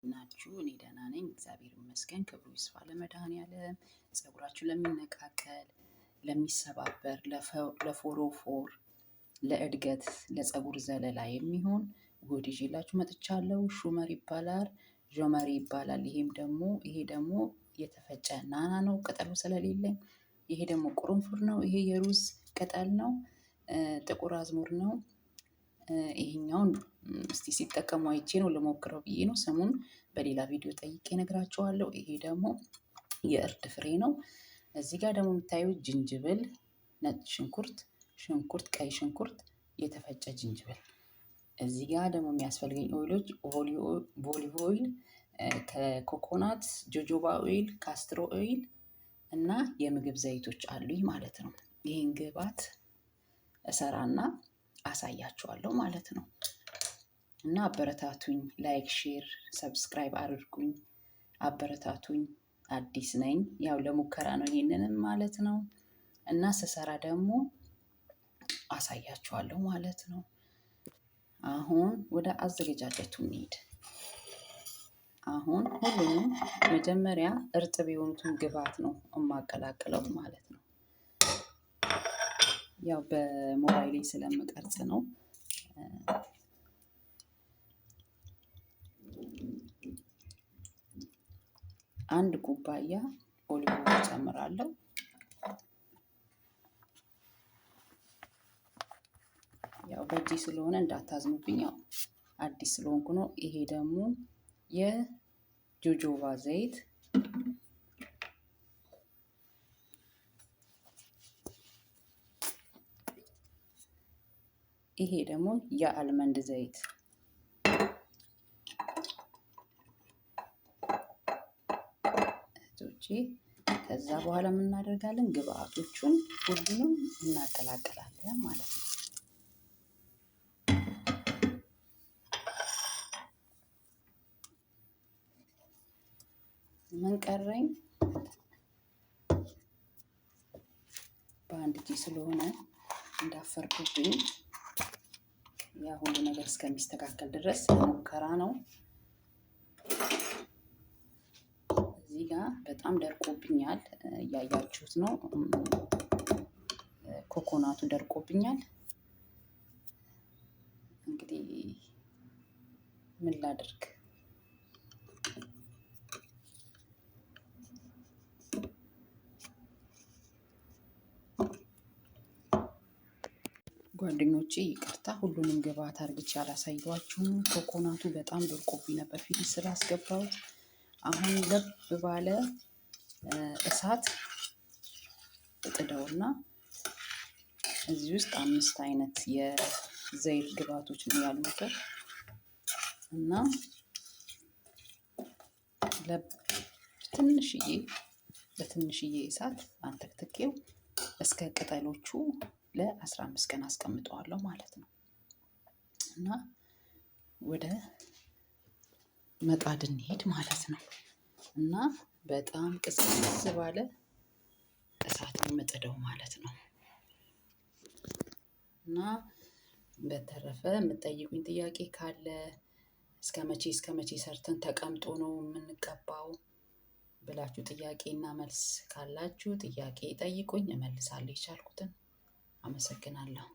ናችሁ? እኔ ደህና ነኝ፣ እግዚአብሔር ይመስገን። ክብሩ ይስፋ ለመድኃኔዓለም። ፀጉራችሁ ለሚነቃቀል፣ ለሚሰባበር፣ ለፎሮፎር፣ ለእድገት፣ ለፀጉር ዘለላ የሚሆን ውህድ ይዤላችሁ መጥቻለሁ። ሹመር ይባላል፣ ዦመሪ ይባላል። ይሄ ደግሞ የተፈጨ ናና ነው፣ ቅጠሉ ስለሌለኝ። ይሄ ደግሞ ቁርንፉድ ነው። ይሄ የሩዝ ቅጠል ነው። ጥቁር አዝሙድ ነው። ይሄኛውን እስቲ ሲጠቀሙ አይቼ ነው ልሞክረው ብዬ ነው። ስሙን በሌላ ቪዲዮ ጠይቄ እነግራችኋለሁ። ይሄ ደግሞ የእርድ ፍሬ ነው። እዚህ ጋር ደግሞ የምታዩት ዝንጅብል፣ ነጭ ሽንኩርት፣ ቀይ ሽንኩርት፣ የተፈጨ ዝንጅብል። እዚህ ጋር ደግሞ የሚያስፈልገኝ ኦይሎች ኦሊቭ ኦይል፣ ከኮኮናት፣ ጆጆባ ኦይል፣ ካስትሮ ኦይል እና የምግብ ዘይቶች አሉኝ ማለት ነው። ይህን ግብአት እሰራና አሳያችኋለሁ ማለት ነው። እና አበረታቱኝ፣ ላይክ፣ ሼር፣ ሰብስክራይብ አድርጉኝ፣ አበረታቱኝ። አዲስ ነኝ፣ ያው ለሙከራ ነው ይሄንንም ማለት ነው። እና ስሰራ ደግሞ አሳያችኋለሁ ማለት ነው። አሁን ወደ አዘገጃጀቱ እንሂድ። አሁን ሁሉንም መጀመሪያ እርጥብ የሆኑትን ግብአት ነው የማቀላቅለው ማለት ነው። ያው በሞባይሌ ስለምቀርጽ ነው። አንድ ኩባያ ኦሊቭ ኦይል ጨምራለሁ። ያው በእጄ ስለሆነ እንዳታዝኑብኝ፣ ያው አዲስ ስለሆንኩ ነው። ይሄ ደግሞ የጆጆባ ዘይት፣ ይሄ ደግሞ የአልመንድ ዘይት፣ ከዛ በኋላ ምን እናደርጋለን? ግብአቶቹን ሁሉንም እናቀላቅላለን ማለት ነው። ምን ቀረኝ? በአንድ እጄ ስለሆነ እንዳፈርዱብኝ፣ ያ ሁሉ ነገር እስከሚስተካከል ድረስ ሙከራ ነው። እዚህ ጋር በጣም ደርቆብኛል፣ እያያችሁት ነው። ኮኮናቱ ደርቆብኛል። እንግዲህ ምን ላድርግ? ጓደኞቼ ይቅርታ፣ ሁሉንም ግብአት አድርግቼ አላሳየኋችሁም። ኮኮናቱ በጣም ደርቆብኝ ነበር ፊት ስላስገባሁት። አሁን ለብ ባለ እሳት እጥደውና እዚህ ውስጥ 5 አይነት የዘይት ግብአቶች ነው ያሉት እና በትንሽዬ እሳት አንተክትኬው እስከ ቅጠሎቹ ለ15 ቀን አስቀምጠዋለሁ ማለት ነው። እና ወደ መጣድ እንሄድ ማለት ነው። እና በጣም ቅዝቅዝ ባለ እሳት የምጥደው ማለት ነው። እና በተረፈ የምትጠይቁኝ ጥያቄ ካለ እስከ መቼ ሰርተን ተቀምጦ ነው የምንቀባው ብላችሁ ጥያቄና መልስ ካላችሁ ጥያቄ ጠይቁኝ፣ እመልሳለሁ የቻልኩትን። አመሰግናለሁ።